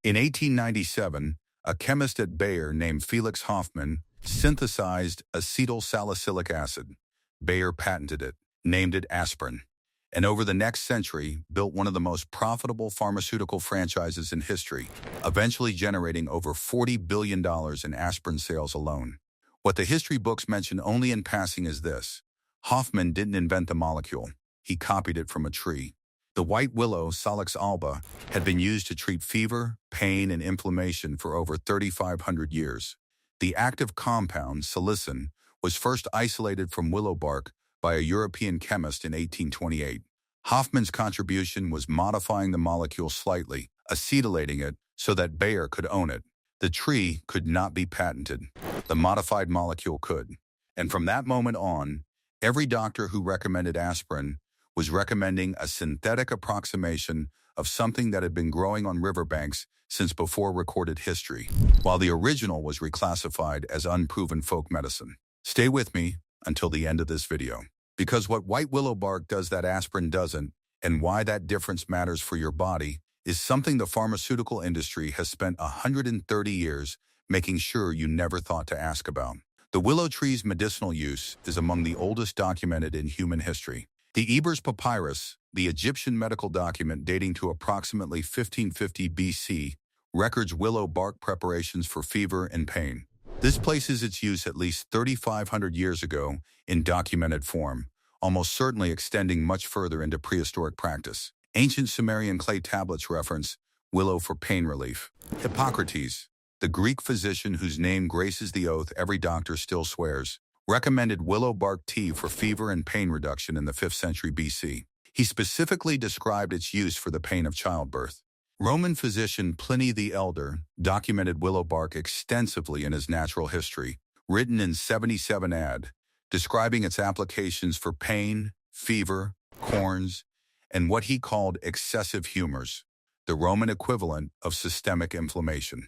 In 1897, a chemist at Bayer named Felix Hoffmann synthesized acetyl salicylic acid. Bayer patented it, named it aspirin, and over the next century built one of the most profitable pharmaceutical franchises in history, eventually generating over $40 billion in aspirin sales alone. What the history books mention only in passing is this: Hoffmann didn't invent the molecule, he copied it from a tree. The white willow, Salix alba, had been used to treat fever, pain, and inflammation for over 3,500 years. The active compound, salicin, was first isolated from willow bark by a European chemist in 1828. Hoffmann's contribution was modifying the molecule slightly, acetylating it so that Bayer could own it. The tree could not be patented. The modified molecule could. And from that moment on, every doctor who recommended aspirin was recommending a synthetic approximation of something that had been growing on riverbanks since before recorded history, while the original was reclassified as unproven folk medicine. Stay with me until the end of this video, because what white willow bark does that aspirin doesn't, and why that difference matters for your body, is something the pharmaceutical industry has spent 130 years making sure you never thought to ask about. The willow tree's medicinal use is among the oldest documented in human history. The Ebers Papyrus, the Egyptian medical document dating to approximately 1550 BC, records willow bark preparations for fever and pain. This places its use at least 3,500 years ago in documented form, almost certainly extending much further into prehistoric practice. Ancient Sumerian clay tablets reference willow for pain relief. Hippocrates, the Greek physician whose name graces the oath every doctor still swears, recommended willow bark tea for fever and pain reduction in the 5th century BC. He specifically described its use for the pain of childbirth. Roman physician Pliny the Elder documented willow bark extensively in his Natural History, written in 77 AD, describing its applications for pain, fever, corns, and what he called excessive humors, the Roman equivalent of systemic inflammation.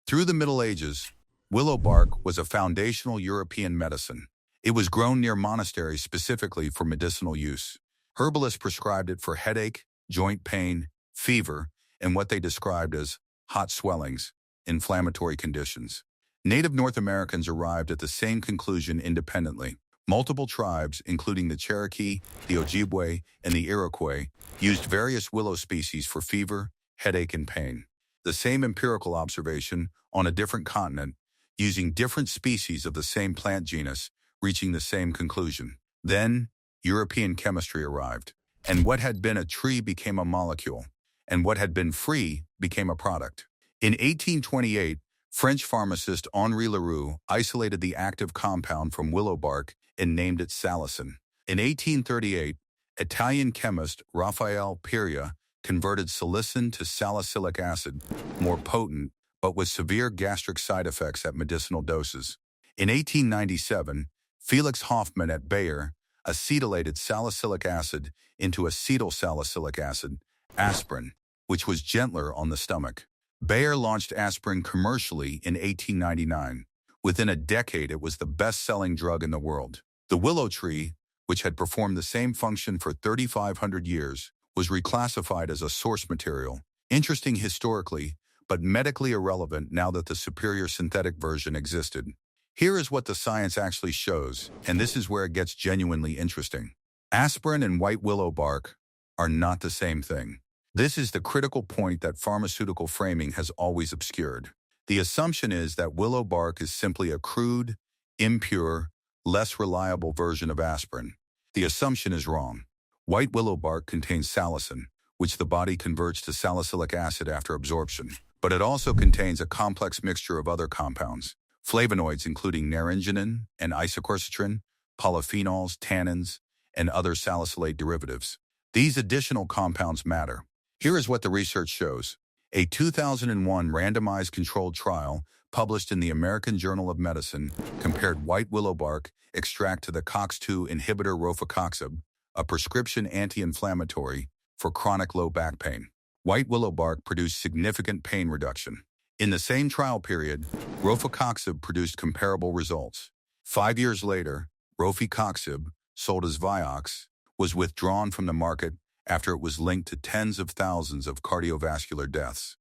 Through the Middle Ages, willow bark was a foundational European medicine. It was grown near monasteries specifically for medicinal use. Herbalists prescribed it for headache, joint pain, fever, and what they described as hot swellings, inflammatory conditions. Native North Americans arrived at the same conclusion independently. Multiple tribes, including the Cherokee, the Ojibwe, and the Iroquois, used various willow species for fever, headache, and pain. The same empirical observation on a different continent, using different species of the same plant genus, reaching the same conclusion. Then, European chemistry arrived, and what had been a tree became a molecule, and what had been free became a product. In 1828, French pharmacist Henri Leroux isolated the active compound from willow bark and named it salicin. In 1838, Italian chemist Raphael Perea converted salicin to salicylic acid, more potent, but with severe gastric side effects at medicinal doses. In 1897, Felix Hoffmann at Bayer acetylated salicylic acid into acetyl salicylic acid, aspirin, which was gentler on the stomach. Bayer launched aspirin commercially in 1899. Within a decade, it was the best-selling drug in the world. The willow tree, which had performed the same function for 3,500 years, was reclassified as a source material, interesting historically, but medically irrelevant now that the superior synthetic version existed. Here is what the science actually shows, and this is where it gets genuinely interesting. Aspirin and white willow bark are not the same thing. This is the critical point that pharmaceutical framing has always obscured. The assumption is that willow bark is simply a crude, impure, less reliable version of aspirin. The assumption is wrong. White willow bark contains salicin, which the body converts to salicylic acid after absorption, but it also contains a complex mixture of other compounds, flavonoids including naringenin and isoquercetin, polyphenols, tannins, and other salicylate derivatives. These additional compounds matter. Here is what the research shows. A 2001 randomized controlled trial published in the American Journal of Medicine compared white willow bark extract to the COX-2 inhibitor rofecoxib, a prescription anti-inflammatory for chronic low back pain. White willow bark produced significant pain reduction. In the same trial period, rofecoxib produced comparable results. 5 years later, rofecoxib, sold as Vioxx, was withdrawn from the market after it was linked to tens of thousands of cardiovascular deaths.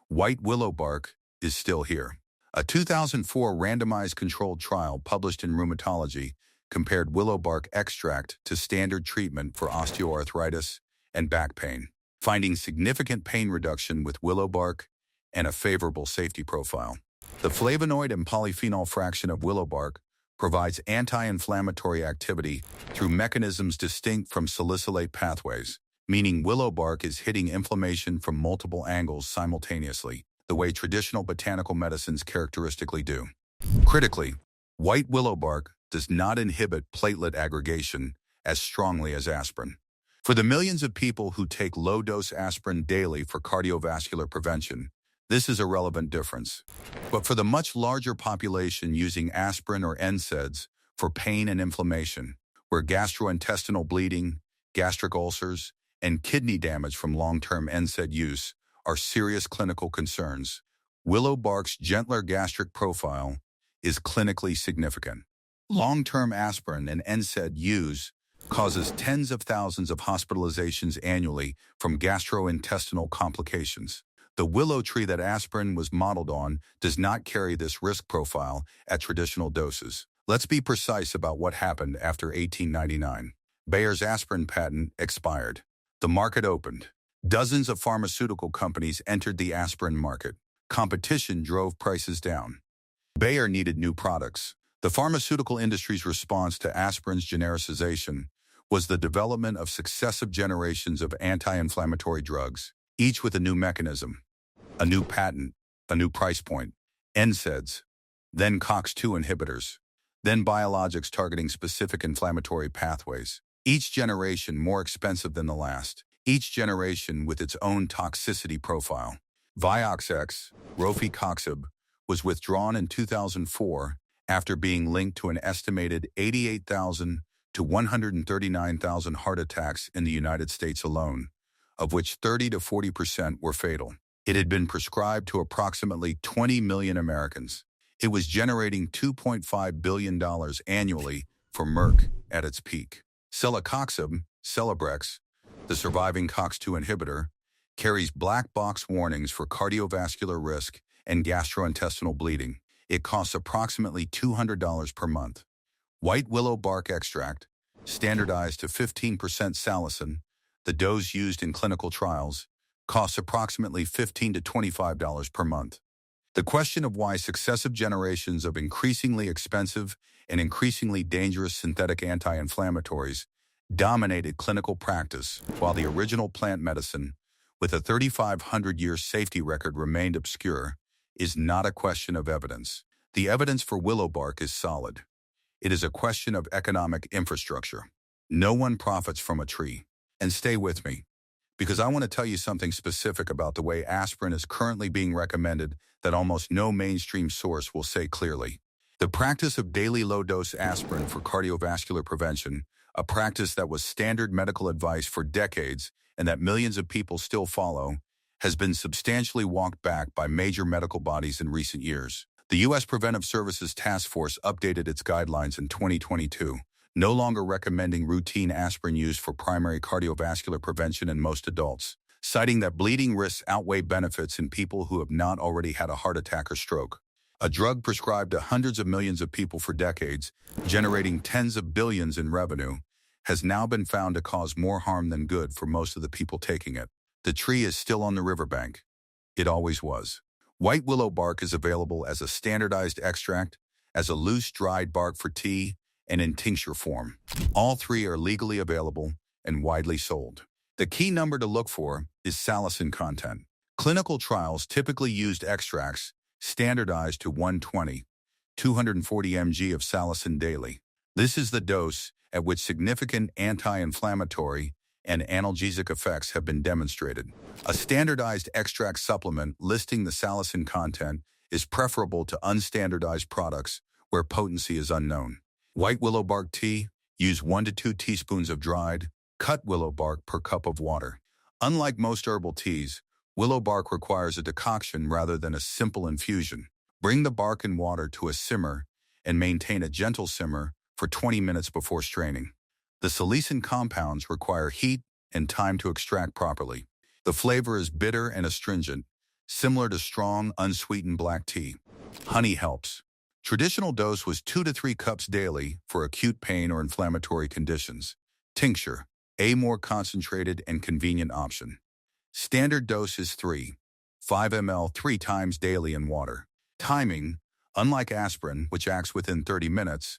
White willow bark is still here. A 2004 randomized controlled trial published in Rheumatology compared willow bark extract to standard treatment for osteoarthritis and back pain, finding significant pain reduction with willow bark and a favorable safety profile. The flavonoid and polyphenol fraction of willow bark provides anti-inflammatory activity through mechanisms distinct from salicylate pathways, meaning willow bark is hitting inflammation from multiple angles simultaneously, the way traditional botanical medicines characteristically do. Critically, white willow bark does not inhibit platelet aggregation as strongly as aspirin. For the millions of people who take low-dose aspirin daily for cardiovascular prevention, this is a relevant difference. But for the much larger population using aspirin or NSAIDs for pain and inflammation, where gastrointestinal bleeding, gastric ulcers, and kidney damage from long-term NSAID use are serious clinical concerns, willow bark's gentler gastric profile is clinically significant. Long-term aspirin and NSAID use causes tens of thousands of hospitalizations annually from gastrointestinal complications. The willow tree that aspirin was modeled on does not carry this risk profile at traditional doses. Let's be precise about what happened after 1899. Bayer's aspirin patent expired. The market opened. Dozens of pharmaceutical companies entered the aspirin market. Competition drove prices down. Bayer needed new products. The pharmaceutical industry's response to aspirin's genericization was the development of successive generations of anti-inflammatory drugs, each with a new mechanism, a new patent, a new price point, NSAIDs, then COX-2 inhibitors, then biologics targeting specific inflammatory pathways, each generation more expensive than the last, each generation with its own toxicity profile. Vioxx, rofecoxib, was withdrawn in 2004 after being linked to an estimated 88,000 to 139,000 heart attacks in the United States alone, of which 30 to 40% were fatal. It had been prescribed to approximately 20 million Americans. It was generating $2.5 billion annually for Merck at its peak. Celecoxib, Celebrex, the surviving COX-2 inhibitor, carries black box warnings for cardiovascular risk and gastrointestinal bleeding. It costs approximately $200 per month. White willow bark extract, standardized to 15% salicin, the dose used in clinical trials, costs approximately $15 to $25 per month. The question of why successive generations of increasingly expensive and increasingly dangerous synthetic anti-inflammatories dominated clinical practice while the original plant medicine, with a 3,500-year safety record, remained obscure, is not a question of evidence. The evidence for willow bark is solid. It is a question of economic infrastructure. No one profits from a tree. And stay with me, because I want to tell you something specific about the way aspirin is currently being recommended that almost no mainstream source will say clearly. The practice of daily low-dose aspirin for cardiovascular prevention, a practice that was standard medical advice for decades and that millions of people still follow, has been substantially walked back by major medical bodies in recent years. The U.S. Preventive Services Task Force updated its guidelines in 2022, no longer recommending routine aspirin use for primary cardiovascular prevention in most adults, citing that bleeding risks outweigh benefits in people who have not already had a heart attack or stroke. A drug prescribed to hundreds of millions of people for decades, generating tens of billions in revenue, has now been found to cause more harm than good for most of the people taking it. The tree is still on the riverbank. It always was. White willow bark is available as a standardized extract, as a loose dried bark for tea, and in tincture form. All three are legally available and widely sold. The key number to look for is salicin content. Clinical trials typically used extracts standardized to 120, 240 mg of salicin daily. This is the dose at which significant anti-inflammatory and analgesic effects have been demonstrated. A standardized extract supplement listing the salicin content is preferable to unstandardized products where potency is unknown. White willow bark tea, use 1 to 2 teaspoons of dried, cut willow bark per cup of water. Unlike most herbal teas, willow bark requires a decoction rather than a simple infusion. Bring the bark and water to a simmer and maintain a gentle simmer for 20 minutes before straining. The salicin compounds require heat and time to extract properly. The flavor is bitter and astringent, similar to strong, unsweetened black tea. Honey helps. Traditional dose was 2 to 3 cups daily for acute pain or inflammatory conditions. Tincture, a more concentrated and convenient option. Standard dose is 5 ml 3 times daily in water. Timing, unlike aspirin, which acts within 30 minutes,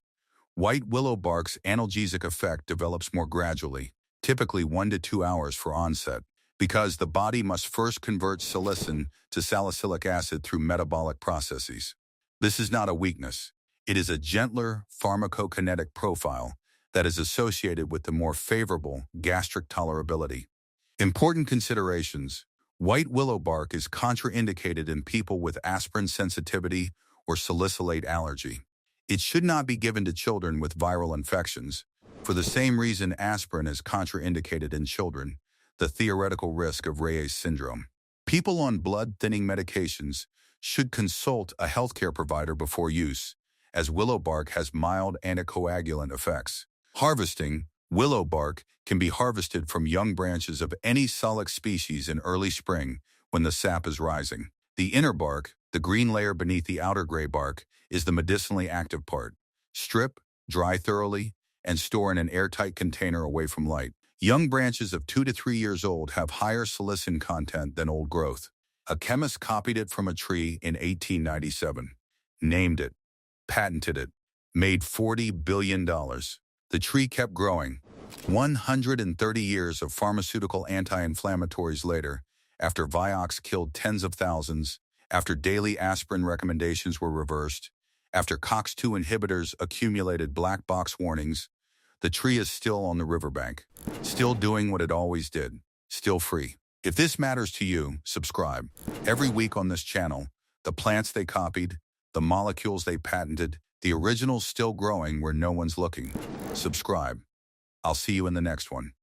white willow bark's analgesic effect develops more gradually, typically 1 to 2 hours for onset, because the body must first convert salicin to salicylic acid through metabolic processes. This is not a weakness. It is a gentler pharmacokinetic profile that is associated with the more favorable gastric tolerability. Important considerations. White willow bark is contraindicated in people with aspirin sensitivity or salicylate allergy. It should not be given to children with viral infections. For the same reason aspirin is contraindicated in children, the theoretical risk of Reyes syndrome. People on blood-thinning medications should consult a healthcare provider before use, as willow bark has mild anticoagulant effects. Harvesting. Willow bark can be harvested from young branches of any Salix species in early spring when the sap is rising. The inner bark, the green layer beneath the outer gray bark, is the medicinally active part. Strip, dry thoroughly, and store in an airtight container away from light. Young branches of 2 to 3 years old have higher salicin content than old growth. A chemist copied it from a tree in 1897, named it, patented it, made $40 billion. The tree kept growing. 130 years of pharmaceutical anti-inflammatories later, after Vioxx killed tens of thousands, after daily aspirin recommendations were reversed, after COX-2 inhibitors accumulated black box warnings, the tree is still on the riverbank, still doing what it always did, still free. If this matters to you, subscribe. Every week on this channel, the plants they copied, the molecules they patented, the originals still growing where no one's looking. Subscribe. I'll see you in the next one.